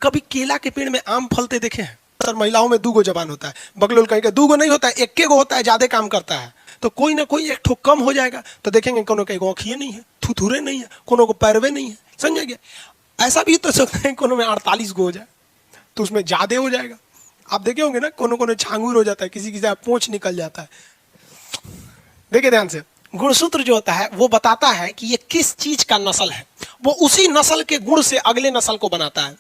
कभी केला के पेड़ में आम फलते देखे हैं? सर महिलाओं में 2 गो जबान होता है, बगलोल कहीं का 2 गो नहीं होता है, 1 गो होता है, ज्यादा काम करता है। तो कोई ना कोई एक ठोक कम हो जाएगा तो देखेंगे कोनो के आँखिए नहीं है, थुथुरे नहीं है, कोनो को पैरवे नहीं है, समझ गया? ऐसा भी तो सकते हैं कोनो में 48 गो हो जाए तो उसमें ज्यादा हो जाएगा। आप देखे होंगे ना, कोनो कोनो छांगूर हो जाता है, किसी किसी पूंछ निकल जाता है। देखिए ध्यान से, गुणसूत्र जो होता है वो बताता है कि ये किस चीज का नस्ल है, वो उसी नस्ल के गुण से अगले नस्ल को बनाता है।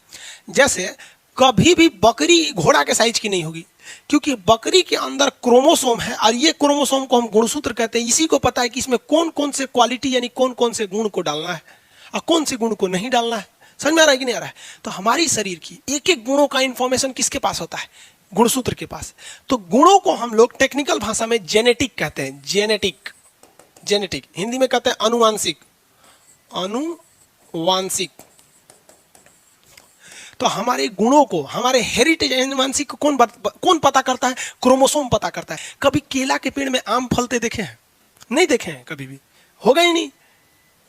जैसे कभी भी बकरी घोड़ा के साइज की नहीं होगी, क्योंकि बकरी के अंदर क्रोमोसोम है और ये क्रोमोसोम को हम गुणसूत्र कहते हैं। इसी को पता है कि इसमें कौन कौन से क्वालिटी यानी कौन कौन से गुण को डालना है और कौन से गुण को नहीं डालना है। समझ में आ रहा है कि नहीं आ रहा है? तो हमारी शरीर की एक एक गुणों का इंफॉर्मेशन किसके पास होता है? गुणसूत्र के पास। तो गुणों को हम लोग टेक्निकल भाषा में जेनेटिक कहते हैं। जेनेटिक हिंदी में कहते हैं अनुवांशिक। तो हमारे गुणों को, हमारे हेरिटेज अनुवांशिक को कौन पता करता है? क्रोमोसोम पता करता है। कभी केला के पेड़ में आम फलते देखे हैं? नहीं देखे हैं, कभी भी होगा ही नहीं।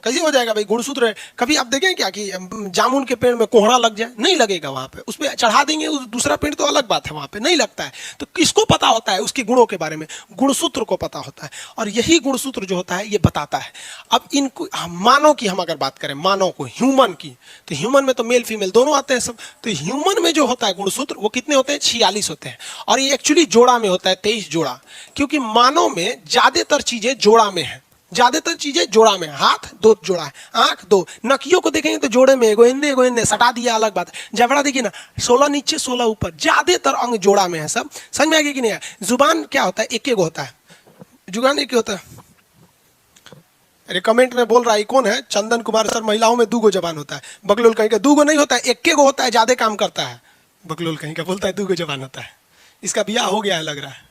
कैसे हो जाएगा भाई? गुणसूत्र है। कभी आप देखें क्या कि जामुन के पेड़ में कोहड़ा लग जाए? नहीं लगेगा, वहां पे उस पर चढ़ा देंगे, उस दूसरा पेड़ तो अलग बात है, वहां पे नहीं लगता है। तो किसको पता होता है? उसके गुणों के बारे में गुणसूत्र को पता होता है। और यही गुणसूत्र जो होता है ये बताता है। अब इनको मानव की हम अगर बात करें, मानव को, ह्यूमन की, तो ह्यूमन में तो मेल फीमेल दोनों आते हैं सब। तो ह्यूमन में जो होता है गुणसूत्र वो कितने होते हैं? 46 होते हैं। और ये एक्चुअली जोड़ा में होता है, 23 जोड़ा, क्योंकि मानव में ज्यादातर चीजें जोड़ा में है। ज्यादातर चीजें जोड़ा में, हाथ 2 जोड़ा है, आंख 2, नकियों को देखेंगे तो जोड़े में एगो इन्ने सटा दिया, अलग बात है। जबड़ा देखिए ना, 16 नीचे 16 ऊपर, ज्यादातर अंग जोड़ा में है सब। समझ में आ गया कि नहीं? जुबान क्या होता है? एक होता है, जुबान एक होता है। अरे कमेंट में बोल रहा है कौन है? चंदन कुमार सर, महिलाओं में 2 गो जबान होता है, बगलोल कहीं का 2 गो नहीं होता है, 1 गो होता है, ज्यादा काम करता है। बगलोल कहीं का बोलता है 2 गो जबान होता है, इसका बियाह हो गया है लग रहा है,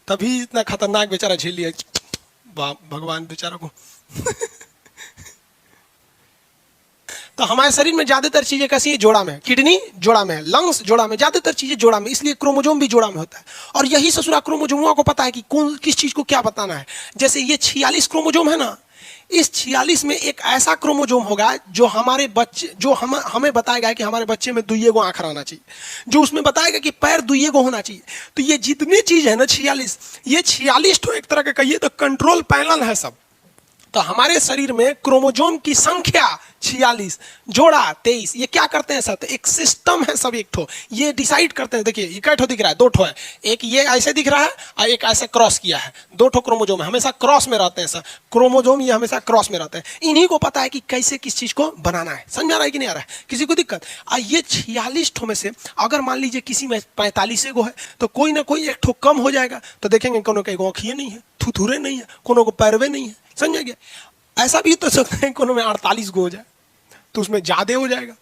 तभी इतना खतरनाक बेचारा झेल लिया भगवान बेचारा को। तो हमारे शरीर में ज्यादातर चीजें कैसी है? जोड़ा में। किडनी जोड़ा में है, लंग्स जोड़ा में, ज्यादातर चीजें जोड़ा में, इसलिए क्रोमोजोम भी जोड़ा में होता है। और यही ससुरा क्रोमोजोमों को पता है कि कौन किस चीज को क्या बताना है। जैसे ये 46 क्रोमोजोम है ना, इस 46 में एक ऐसा क्रोमोजोम होगा जो हमारे बच्चे, जो हमें बताएगा कि हमारे बच्चे में 2 गो आंख रहना चाहिए, जो उसमें बताएगा कि पैर 2 गो होना चाहिए। तो ये जितनी चीज है ना 46, ये 46 तो एक तरह का कहिए तो कंट्रोल पैनल है सब। तो हमारे शरीर में क्रोमोजोम की संख्या 46, जोड़ा 23। ये क्या करते हैं सब? तो एक सिस्टम है सब, एक ठो ये डिसाइड करते हैं। देखिए ये कैठो दिख रहा है? 2 ठो है, एक ये ऐसे दिख रहा है और एक ऐसे क्रॉस किया है। 2 ठो क्रोमोजोम हमेशा क्रॉस में रहते हैं सब क्रोमोजोम, ये हमेशा क्रॉस में रहते हैं। इन्हीं को पता है कि कैसे किस चीज को बनाना है। समझ आ रहा है कि नहीं आ रहा है? किसी को दिक्कत? ये 46 ठो में से अगर मान लीजिए किसी में 45 गो है तो कोई ना कोई एक ठो कम हो जाएगा। तो देखेंगे कोनो के आँखिए नहीं है, थुथुरे नहीं है, कोनो को पैरवे नहीं है। समझ गया? ऐसा भी तो सकते हैं कोनो में 48 गो हो जाए तो उसमें ज्यादा हो जाएगा।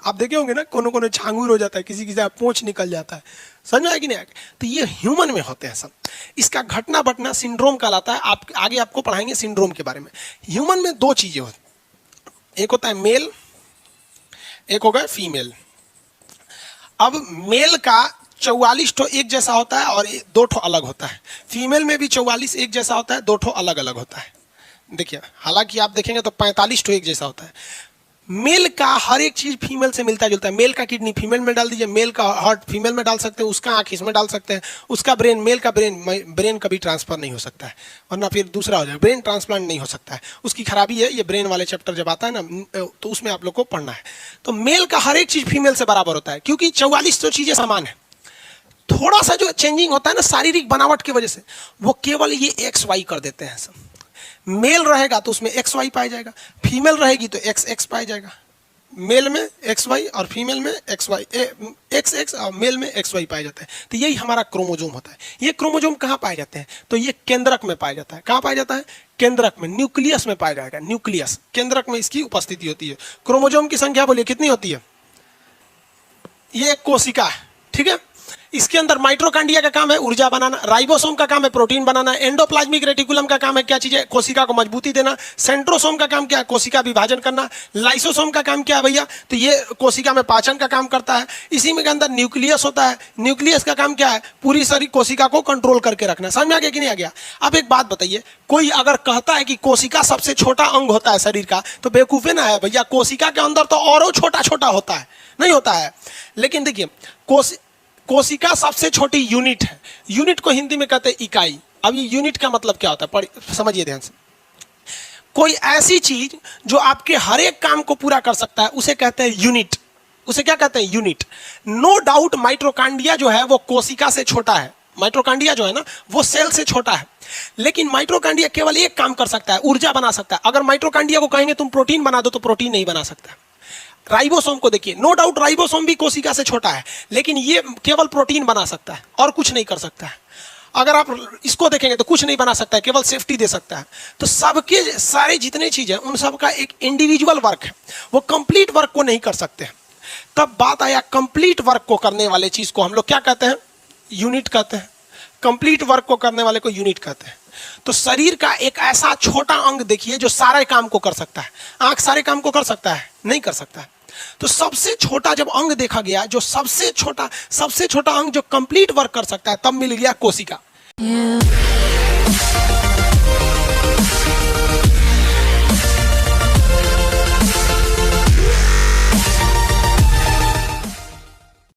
आप देखे होंगे ना, कोनो कोनो छांगूर हो जाता है, किसी किसी पूंछ निकल जाता है। समझ में आया कि नहीं आया? तो ये ह्यूमन में होते हैं सब। इसका घटना बटना सिंड्रोम कहलाता है। आप आगे आपको पढ़ाएंगे सिंड्रोम के बारे में। ह्यूमन में 2 चीजें होती, एक होता है मेल, एक होगा फीमेल। अब मेल का 44 ठो एक जैसा होता है और 2 ठो अलग होता है। फीमेल में भी 44 एक जैसा होता है, 2 ठो अलग अलग होता है। देखिए, हालांकि आप देखेंगे तो 45 ठो एक जैसा होता है। मेल का हर एक चीज फीमेल से मिलता जुलता है। मेल का किडनी फीमेल में डाल दीजिए, मेल का हार्ट फीमेल में डाल सकते हैं, उसका आंख इसमें डाल सकते हैं, उसका ब्रेन, मेल का ब्रेन कभी ट्रांसफर नहीं हो सकता है, वरना फिर दूसरा हो जाए, ब्रेन ट्रांसप्लांट नहीं हो सकता है। उसकी खराबी है। ये ब्रेन वाले चैप्टर जब आता है ना तो उसमें आप लोग को पढ़ना है। तो मेल का हर एक चीज फीमेल से बराबर होता है, क्योंकि 44 तो चीजें समान है। थोड़ा सा जो चेंजिंग होता है ना शारीरिक बनावट की वजह से, वो केवल ये XY कर देते हैं सब। मेल रहेगा तो उसमें XY पाया जाएगा, फीमेल रहेगी तो XX पाया जाएगा। मेल में XY और फीमेल में XX और मेल में XY पाया जाता है। तो यही हमारा क्रोमोजोम होता है। ये क्रोमोजोम कहाँ पाए जाते हैं? तो ये केंद्रक में पाया जाता है। कहाँ पाया जाता है? केंद्रक में, न्यूक्लियस में पाया जाएगा। न्यूक्लियस, केंद्रक में इसकी उपस्थिति होती है। क्रोमोजोम की संख्या बोलिए कितनी होती है? ये एक कोशिका है, ठीक है। इसके अंदर माइटोकॉन्ड्रिया का काम है ऊर्जा बनाना, राइबोसोम का काम है प्रोटीन बनाना, एंडोप्लाज्मिक रेटिकुलम का काम है क्या चीज है, कोशिका को मजबूती देना, सेंट्रोसोम का काम क्या है, कोशिका विभाजन करना, लाइसोसोम का काम क्या है भैया, तो ये कोशिका में पाचन का काम करता है। इसी में के अंदर न्यूक्लियस होता है, न्यूक्लियस का काम क्या है, पूरी सारी कोशिका को कंट्रोल करके रखना। समझ में आ गया कि नहीं आ गया? अब एक बात बताइए, कोई अगर कहता है कि कोशिका सबसे छोटा अंग होता है शरीर का, तो बेवकूफे ना है भैया, कोशिका के अंदर तो और छोटा छोटा होता है, नहीं होता है। लेकिन देखिए कोशिका सबसे छोटी यूनिट है, यूनिट को हिंदी में कहते हैं इकाई। अब ये यूनिट का मतलब क्या होता है, समझिए ध्यान से। कोई ऐसी चीज जो आपके हर एक काम को पूरा कर सकता है उसे कहते हैं यूनिट, उसे क्या कहते हैं, यूनिट। नो डाउट माइटोकॉन्ड्रिया जो है वो कोशिका से छोटा है, माइटोकॉन्ड्रिया जो है ना वो सेल से छोटा है, लेकिन माइटोकॉन्ड्रिया केवल एक काम कर सकता है, ऊर्जा बना सकता है। अगर माइटोकॉन्ड्रिया को कहेंगे तुम प्रोटीन बना दो तो प्रोटीन नहीं बना सकता। राइबोसोम को देखिए, नो डाउट राइबोसोम भी कोशिका से छोटा है, लेकिन ये केवल प्रोटीन बना सकता है और कुछ नहीं कर सकता है। अगर आप इसको देखेंगे तो कुछ नहीं बना सकता है, केवल सेफ्टी दे सकता है। तो सबके सारे जितने चीजें उन सब का एक इंडिविजुअल वर्क है, वो कंप्लीट वर्क को नहीं कर सकते। तब बात आया कंप्लीट वर्क को करने वाले चीज को हम लोग क्या कहते हैं, यूनिट कहते हैं। कंप्लीट वर्क को करने वाले को यूनिट कहते हैं। तो शरीर का एक ऐसा छोटा अंग देखिए जो सारे काम को कर सकता है। आंख सारे काम को कर सकता है, नहीं कर सकता है। तो सबसे छोटा जब अंग देखा गया, जो सबसे छोटा अंग जो कंप्लीट वर्क कर सकता है, तब मिल गया कोशिका।